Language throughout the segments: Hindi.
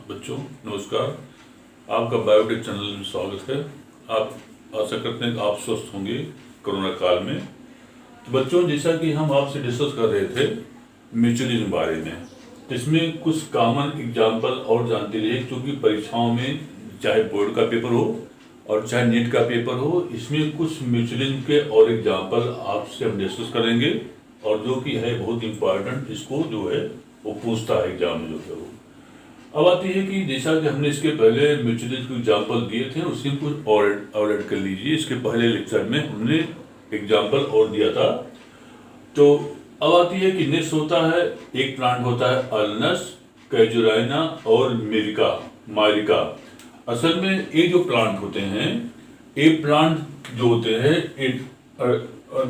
बच्चों नमस्कार। आपका बायोटेक चैनल में स्वागत है। आप आशा करते हैं कि आप स्वस्थ होंगे कोरोना काल में। तो बच्चों, जैसा कि हम आपसे डिस्कस कर रहे थे म्यूचुअलिज्म बारे में, तो इसमें कुछ कॉमन एग्जाम्पल और जानते रहिए, क्योंकि परीक्षाओं में चाहे बोर्ड का पेपर हो और चाहे नीट का पेपर हो, इसमें कुछ म्यूचुअलिज्म के और एग्जाम्पल आपसे हम डिस्कस करेंगे, और जो कि है बहुत इंपॉर्टेंट, इसको जो है वो पूछता है एग्जाम में जो है वो। अब आती है कि जैसा कि हमने इसके पहले म्यूचुअलिज्म के एग्जाम्पल दिए थे, उसके कुछ और ऐड कर लीजिए। इसके पहले लेक्चर में हमने एग्जाम्पल और दिया था। तो अब आती है कि नेक्स्ट होता है, एक प्लांट होता है अल्नस, कैजुराइना और मायरिका। असल में ये जो प्लांट होते हैं, ये प्लांट जो होते हैं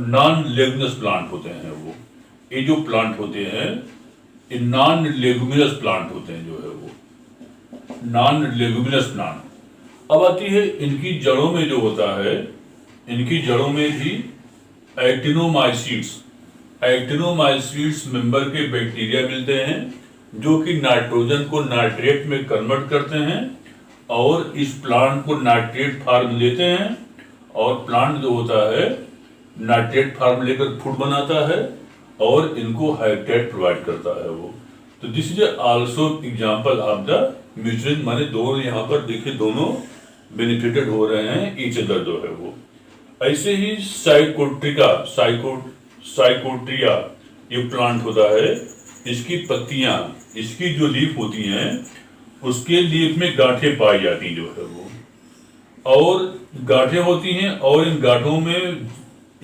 नॉन लेगुमिनस प्लांट होते हैं। वो ये जो प्लांट होते हैं ये नॉन लेगुमिनस प्लांट होते हैं, जो है वो नॉन लेगुमिनस प्लांट। अब आती है इनकी जड़ों में जो होता है, इनकी जड़ों में भी एक्टिनोमाइसीट्स मेंबर के बैक्टीरिया मिलते हैं, जो कि नाइट्रोजन को नाइट्रेट में कन्वर्ट करते हैं और इस प्लांट को नाइट्रेट फॉर्म लेते हैं, और प्लांट जो होता है नाइट्रेट फॉर्म लेकर फूड बनाता है और इनको हैबिटेट प्रोवाइड करता है वो। तो this is also example of the mutualism, माने दोनों यहाँ पर देखिए दोनों बेनिफिटेड हो रहे हैं ईच अदर जो है वो। ऐसे ही साइकोट्रिया ये प्लांट होता है, इसकी पत्तियां, इसकी जो लीफ होती हैं, उसके लीफ में गांठें पाई जाती जो है वो, और गांठें होती हैं, और इन गांठों में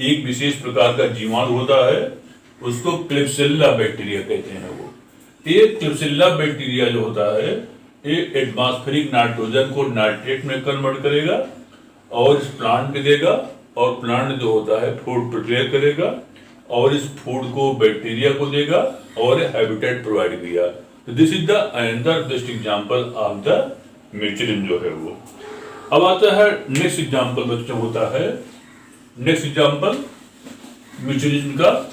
एक विशेष प्रकार का जीवाणु होता है, उसको क्लिप्सिल्ला बैक्टीरिया कहते हैं वो। ये क्लिप्सिल्ला बैक्टीरिया जो होता है, ये एटमॉस्फेरिक नाइट्रोजन को नाइट्रेट में कन्वर्ट करेगा और इस प्लांट में देगा, और प्लांट जो होता है फूड प्रिपेयर करेगा और इस फूड को बैक्टीरिया को देगा और हैबिटेट प्रोवाइड किया। तो this is the another best example of the mutualism जो है वो। अब आता है नेक्स्ट एग्जांपल बच्चों, होता है नेक्स्ट एग्जांपल म्यूचुअलिज्म का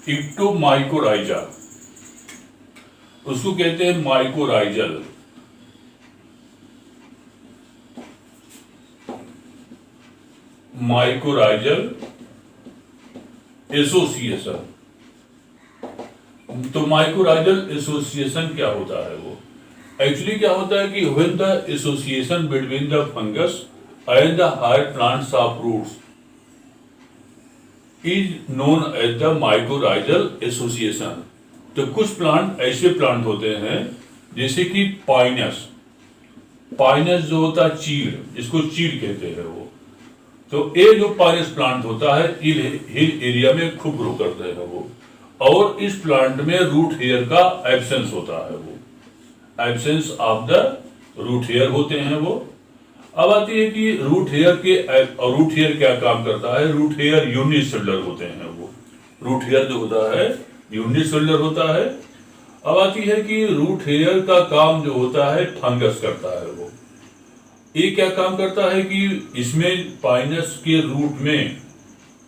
इक्टोमाइकोराइजा, उसको कहते हैं माइकोराइजल। एसोसिएशन। तो माइकोराइजल एसोसिएशन क्या होता है वो? एक्चुअली क्या होता है कि when the association between the fungus and the higher plants of roots is known as the mycorrhizal association. तो कुछ प्लांट ऐसे प्लांट होते हैं, जैसे कि पाइनस जो होता है चीड़, इसको चीड़ कहते हैं वो। तो ये जो पाइनस प्लांट होता है, हिल एरिया में खूब ग्रो करते हैं वो, और इस प्लांट में रूट हेयर का एब्सेंस होता है वो, absence of the root hair होते हैं वो। अब आती है कि रूट हेयर क्या काम करता है? रूट हेयर यूनिसेलुलर होते हैं वो। रूट हेयर जो होता है यूनिसेलुलर होता है। अब आती है कि रूट हेयर का काम जो होता है फंगस करता है वो। ये क्या काम करता है कि इसमें पाइनस के रूट में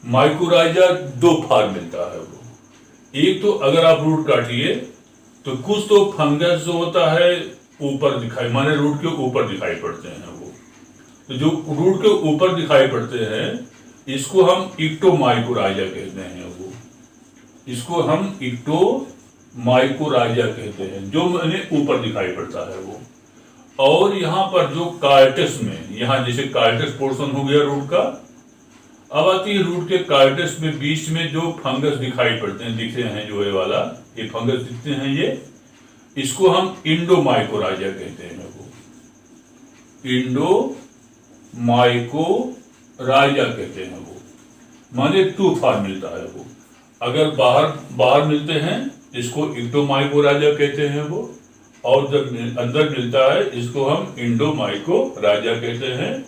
माइकोराइजा दो फॉर्म मिलता है वो। एक तो अगर आप रूट काटिए तो कुछ तो फंगस जो होता है ऊपर दिखाई, माने रूट के ऊपर दिखाई पड़ते हैं वो। तो जो रूट के ऊपर दिखाई पड़ते हैं, इसको हम इक्टोमाइकोराइजा कहते हैं वो। इसको हम इक्टोमाइकोराइजा कहते हैं, जो मैंने ऊपर दिखाई पड़ता है वो। और यहाँ पर जो कार्टस में, यहाँ जैसे कार्टस पोर्शन हो गया रूट का, अब आती है रूट के कार्टस में बीच में जो फंगस दिखाई पड़ते हैं, दिख रहे हैं जो ये वाला, ये फंगस दिखते हैं ये, इसको हम इंडोमाइकोराइजा कहते हैं वो। इंडोमाइकोराइजा कहते हैं वो, माने टू फॉर्म मिलता है वो। अगर बाहर मिलते हैं इसको इंडोमाइकोराइजा कहते हैं वो, और जब अंदर मिलता है इसको हम इंडोमाइकोराइजा कहते हैं।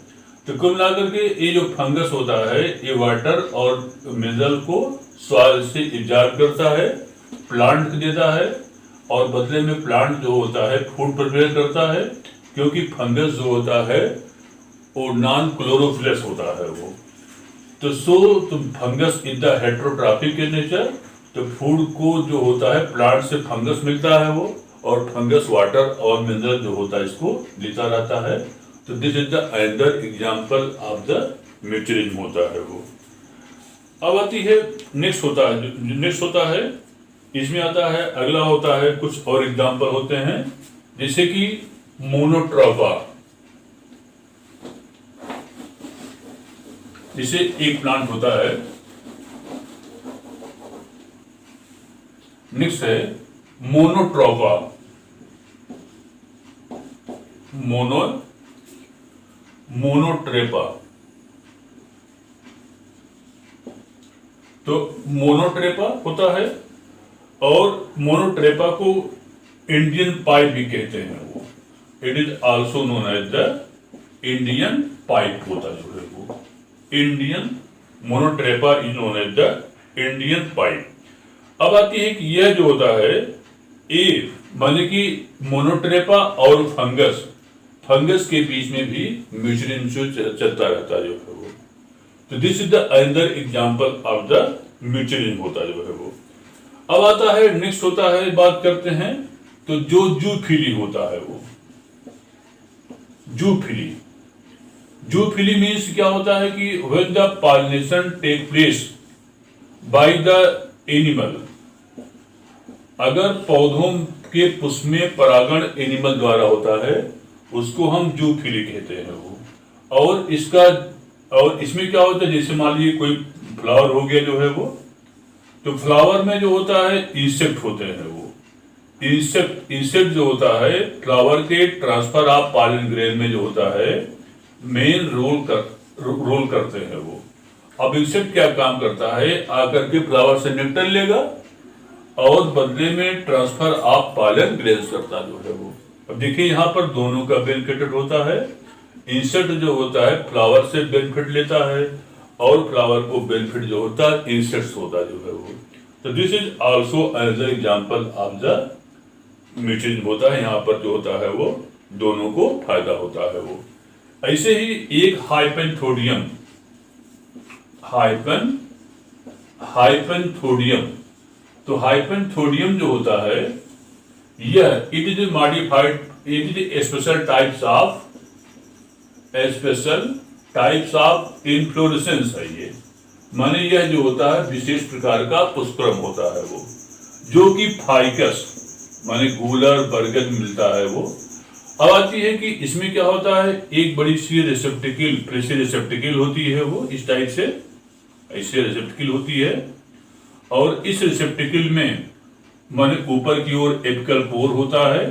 तो कुल मिलाकर के ये जो फंगस होता है, ये वाटर और मिनरल को सॉइल से एब्जॉर्ब करता है, प्लांट को देता है, और बदले में प्लांट जो होता है फूड प्रिपेयर करता है, क्योंकि फंगस जो होता है वो नॉन क्लोरोफिलस होता है वो। तो fungus in the heterotrophic in nature, तो फूड को जो होता है प्लांट से फंगस मिलता है वो, और फंगस वाटर और मिनरल जो होता है इसको लेता रहता है। तो this is the another example of the mutualism होता है वो। अब आती है नेक्स्ट होता है इसमें आता है, अगला होता है कुछ और एग्जांपल होते हैं, जैसे कि मोनोट्रोपा। जैसे एक प्लांट होता है, नेक्स्ट है मोनोट्रोपा। मोनोट्रेपा। तो मोनोट्रेपा होता है, और मोनोट्रेपा को इंडियन पाइप भी कहते हैं वो। It is also known as the Indian pipe होता जो है वो। Indian Monotropa is known as the Indian pipe. अब आती है कि यह जो होता है ये माने कि मोनोट्रेपा और फंगस के बीच में भी म्यूचुअल चलता रहता है जो है वो। तो this is the another example of the mutualism होता जो है वो। अब आता है नेक्स्ट होता है, बात करते हैं तो जो जूफिली होता है वो। जूफिली मीन्स क्या होता है कि when the pollination take place by the animal, अगर पौधों के पुष्प में परागण एनिमल द्वारा होता है उसको हम जूफिली कहते हैं वो। और इसमें क्या होता है, जैसे मान लीजिए कोई फ्लावर हो गया जो है वो, तो फ्लावर में जो होता है इंसेक्ट होते हैं वो। इंसेक्ट जो होता है फ्लावर के ट्रांसफर ऑफ पॉलन ग्रेन में जो होता है मेन रोल करते हैं वो। अब इंसेक्ट क्या काम करता है, आकर के फ्लावर से नेक्टर लेगा और बदले में ट्रांसफर ऑफ पॉलन ग्रेन करता जो है वो। अब देखिए यहाँ पर दोनों का बेनिफिट होता है। इंसेक्ट जो होता है फ्लावर से बेनिफिट लेता है, और फ्लावर को बेनिफिट जो होता है इंसेक्ट्स होता जो है वो। तो this is also another example of the mutualism होता है। यहाँ पर जो होता है वो दोनों को फायदा होता है वो। ऐसे ही एक हाइपेंथोडियम तो हाइपेंथोडियम जो होता है यह it is modified, it is special types of inflorescence है ये। माने यह जो होता है विशेष प्रकार का पुष्पक्रम होता है वो, जो कि फाइकस माने गूलर बरगद मिलता है वो। अब आती है कि इसमें क्या होता है, एक बड़ी सी रेसेप्टिकल होती है वो, इस टाइप से ऐसे रेसेप्टिकल होती है, और इस रेसेप्टिकल में माने ऊपर की ओर एपिकल पोर होता है,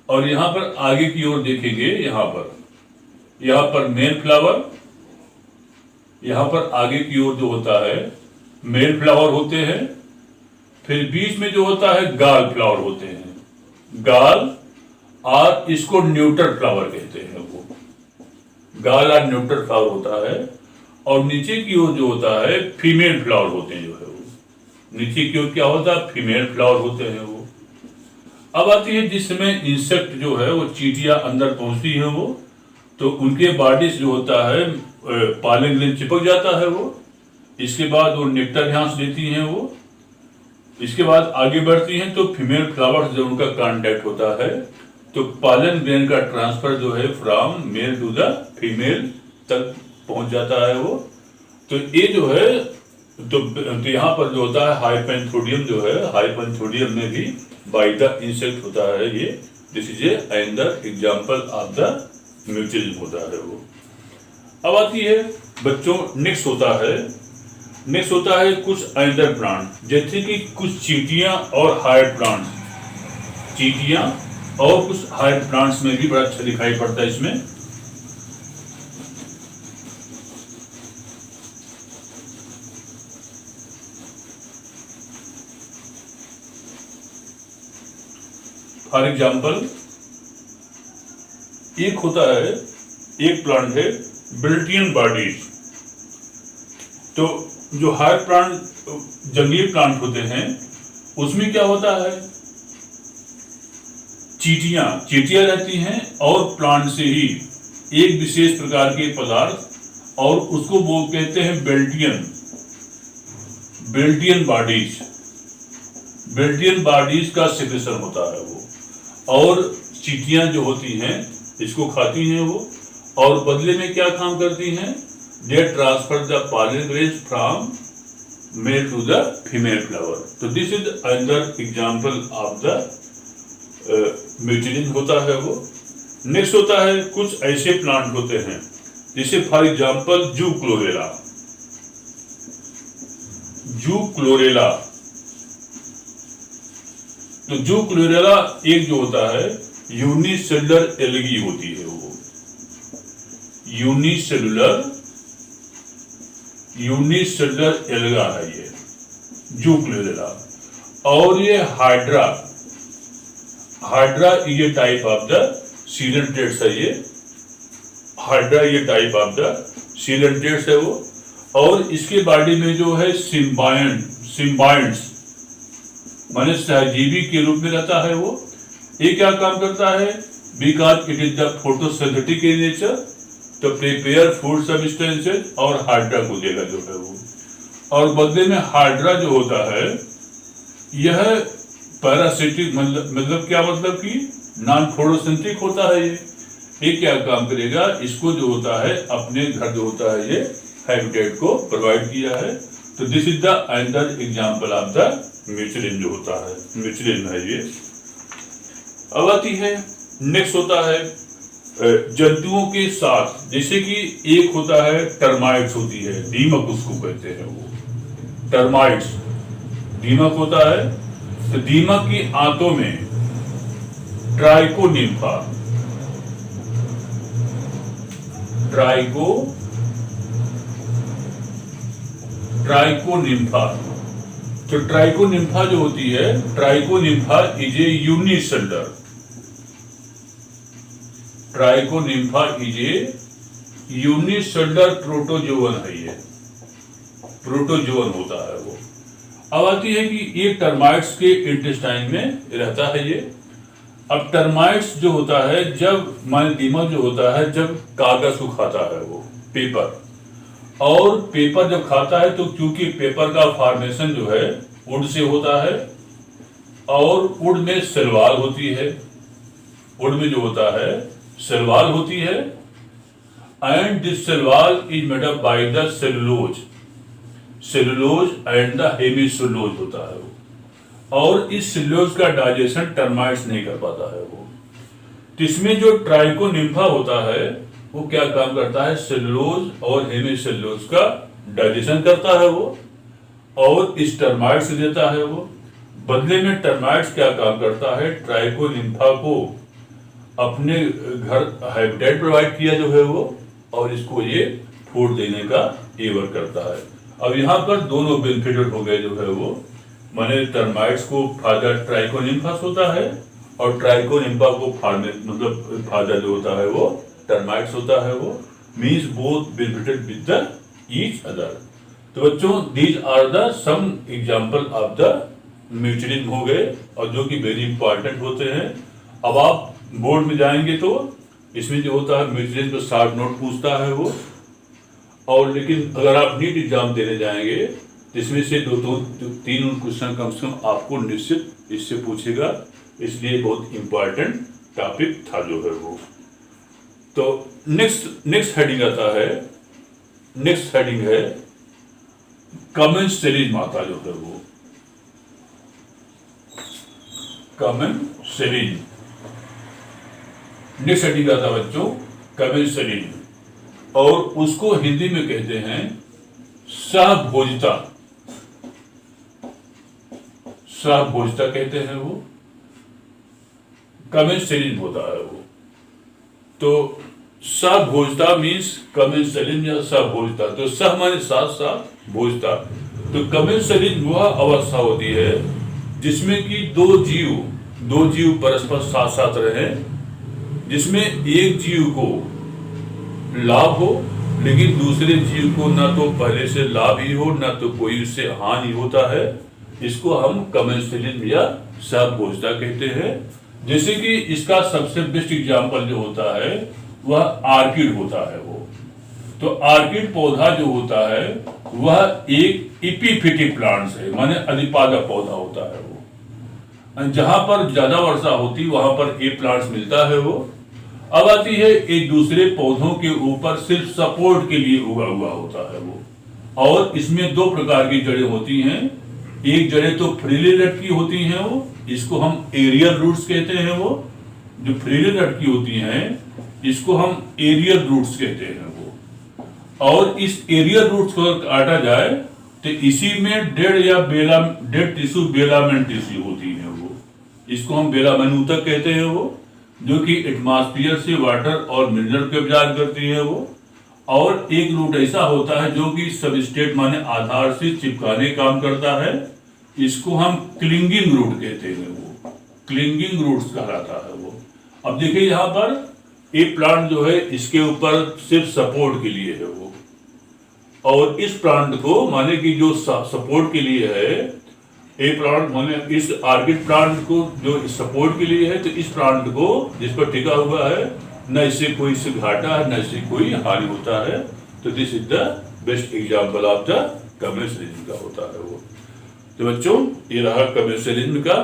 और यहां पर आगे की ओर देखेंगे, यहाँ पर मेल फ्लावर, यहाँ पर आगे की ओर जो होता है मेल फ्लावर होते हैं, फिर बीच में जो होता है गाल फ्लावर होते हैं। गाल और इसको न्यूटर फ्लावर कहते हैं वो, गाल और न्यूटर फ्लावर होता है, और नीचे की ओर जो होता है फीमेल फ्लावर होते हैं जो है वो। नीचे की ओर क्या होता है, फीमेल फ्लावर होते हैं वो। अब आती है जिसमें इंसेक्ट जो है वो चींटियां अंदर पहुंचती है वो, तो उनके बॉडी जो होता है पॉलन ग्लैंड चिपक जाता है वो। इसके बाद वो नेक्टर यहाँ से देती हैं वो, इसके बाद आगे बढ़ती हैं तो फीमेल फ्लावर्स जो उनका कांटेक्ट होता है, तो पॉलन ग्लैंड का ट्रांसफर जो है from male to the female तक पहुंच जाता है वो। तो ये जो है तो यहाँ पर जो होता है हाइपेंथोडियम जो है, हाइपेंथोडियम में भी बाय द इंसेक्ट होता है ये। This is another example of the mutualism होता है वो। अब आती है बच्चों नेक्स्ट होता है कुछ अनदर प्लांट, जैसे कि कुछ चींटियां और हायर प्लांट्स, चींटियां और कुछ हायर प्लांट्स में भी बड़ा अच्छा दिखाई पड़ता है इसमें। फॉर एग्जाम्पल एक होता है, एक प्लांट है बिल्टियन बॉडीज। तो जो हायर प्लांट जंगली प्लांट होते हैं उसमें क्या होता है, चींटियां रहती हैं और प्लांट से ही एक विशेष प्रकार के पदार्थ और उसको वो कहते हैं बेल्टियन बॉडीज। बेल्टियन बॉडीज का सिक्रेशन होता है वो, और चींटियां जो होती हैं इसको खाती हैं वो, और बदले में क्या काम करती हैं, they transfer the pollen grains from male to the female flower. तो this is another example of the mutualism होता है वो। नेक्स्ट होता है कुछ ऐसे प्लांट होते हैं जैसे फॉर एग्जांपल जू क्लोरेला। तो जू क्लोरेला एक जो होता है यूनिसेलुलर एल्गी होती है वो, यूनिसेलुलर एल्गा है ये जू क्लोरेला। और ये हाइड्रा ये टाइप ऑफ द सीलेंट्रेट्स है ये, हाइड्रा ये टाइप ऑफ द सीलेंट्रेट्स है वो। और इसके बॉडी में जो है सिम्बायंट्स माने सहजीवी के रूप में रहता है वो। ये क्या काम करता है, because it is the photosynthetic in nature, तो प्रिपेयर फूड सब्सटेंसेज और हाइड्रा को देगा जो है वो। और बदले में हाइड्रा जो होता है यह पैरासिटिक मतलब क्या, मतलब कि नॉन फोटोसिंथेटिक होता है ये क्या काम करेगा, इसको जो होता है अपने घर जो होता है ये हैबिटेट को प्रोवाइड किया है। तो this is the another example of the mutualism जो होता है, म्यूचिलिन है ये। अब आती है नेक्स्ट होता है जंतुओं के साथ, जैसे कि एक होता है टर्माइट्स होती है, दीमक उसको कहते हैं वो, टर्माइट्स दीमक होता है। तो दीमक की आंतों में ट्राइकोनिम्फा तो ट्राइकोनिम्फा जो होती है, Trichonympha is a unicellular, protozoan है ये, प्रोटोजोवन होता है वो। अब आती है कि ये टर्माइट्स के इंटेस्टाइन में रहता है ये। अब टर्माइट्स जो होता है, जब मान दीमक जो होता है जब कागज को खाता है वो, पेपर, और पेपर जब खाता है तो क्योंकि पेपर का फॉर्मेशन जो है वुड से होता है, और वुड में सेलवाल होती है, वुड में जो होता है सेलवाल होती है, and this cell wall is made up by the cellulose and the hemicellulose होता है वो। और इस सेलुलोज का डाइजेशन टर्माइट्स नहीं कर पाता है वो। तो इसमें जो ट्राइकोनिम्फा होता है वो क्या काम करता है, सेलुलोज और हेमीसेलुलोज का डाइजेशन करता है वो, और इस टर्माइट्स देता है वो। बदले में टर्माइट्स क्या काम करता है, ट्राइकोनिम्फा को अपने घर हैबिटेट प्रोवाइड किया जो है वो, और इसको ये फूड देने का ये वर्क करता है। अब यहाँ पर दोनों बेनिफिटेड हो गए जो है वो, माने टर्माइट्स को फादर ट्राइकोनिम्फास होता है, और ट्राइकोनिम्फा को फादर जो होता है वो टर्माइट्स होता है वो। Means both benefited with the each other. तो बच्चों these are the some example of the mutualism हो गए, और जो कि वेरी इंपॉर्टेंट होते हैं। अब आप बोर्ड में जाएंगे तो इसमें जो होता है म्यूचिलिन को शॉर्ट नोट पूछता है वो, और लेकिन अगर आप नीट एग्जाम देने जाएंगे तो इसमें से तीन क्वेश्चन कम से कम आपको निश्चित इससे पूछेगा, इसलिए बहुत इंपॉर्टेंट टॉपिक था जो है वो। तो नेक्स्ट हेडिंग आता है, नेक्स्ट हेडिंग है कमेंसेलिन माता जो है वो, कमेंसेलिन। नेक्स्ट हेडिंग आता है बच्चों कमेंसेलिन, और उसको हिंदी में कहते हैं सहभोजिता, सहभोजिता कहते हैं वो, कमेंसेलिन होता है वो। तो सहभोजिता मीन्स कमेंसेलिन या सहभोजिता। तो सह माने साथ साथ, भोजिता। तो कमेंसेलिन वह अवस्था होती है जिसमें कि दो जीव परस्पर साथ साथ रहे, जिसमें एक जीव को लाभ हो लेकिन दूसरे जीव को ना तो पहले से लाभ ही हो ना तो कोई उससे हानि होता है। इसको हम कमेंसेलिन या सहभोजिता कहते हैं। जैसे कि इसका सबसे बेस्ट एग्जांपल जो होता है वह आर्किड होता है वो। तो आर्किड पौधा जो होता है वह एक इपीफिटिक प्लांट्स है, माने अधिपादक पौधा होता है वो। जहां पर ज्यादा वर्षा होती वहां पर ए प्लांट्स मिलता है वो। अब आती है एक दूसरे पौधों के ऊपर सिर्फ सपोर्ट के लिए उगा हुआ होता है वो। और इसमें दो प्रकार की जड़ें होती हैं। एक जड़ें तो फ्रीली लटकी होती हैं वो, इसको हम एरियल रूट्स कहते हैं वो। जो फ्रीली लटकी होती हैं इसको हम एरियल रूट्स कहते हैं वो। और इस एरियल रूट्स को काटा जाए तो इसी में डेड टिश्यू बेलामेंट टिश्यू होती है वो। इसको हम बेलामेन ऊतक कहते हैं वो, जो कि एटमॉस्फेयर से वाटर और मिनरल को एब्जॉर्ब करती है वो। और एक रूट ऐसा होता है जो कि सबस्ट्रेट माने आधार से चिपकाने काम करता है, इसको हम क्लिंगिंग रूट कहते हैं वो। क्लिंगिंग रूट्स कहलाता है वो। अब देखिए यहाँ पर एक प्लांट जो है इसके ऊपर सिर्फ सपोर्ट के लिए है वो, और इस प्लांट को माने कि जो सपोर्ट के लिए है, ए प्लांट माने इस आर्किड प्लांट को जो सपोर्ट के लिए है, तो इस प्लांट को जिस पर टिका हुआ है न इससे कोई से घाटा है न इससे कोई हानि होता है। तो this is the best example of the commercialism का होता है वो। तो बच्चों ये रहा कमर्शियलिज्म का,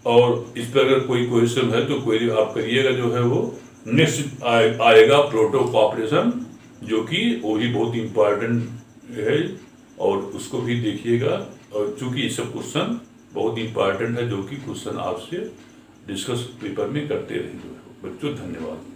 और इस पर अगर कोई क्वेश्चन है तो क्वेरी आप करिएगा जो है वो। नेक्स्ट आएगा प्रोटो कॉपरेशन, जो कि वो भी बहुत इंपॉर्टेंट है, और उसको भी देखिएगा। और चूंकि ये सब क्वेश्चन बहुत इंपॉर्टेंट है, जो कि क्वेश्चन आपसे डिस्कस पेपर में करते रहेंगे बच्चों। धन्यवाद।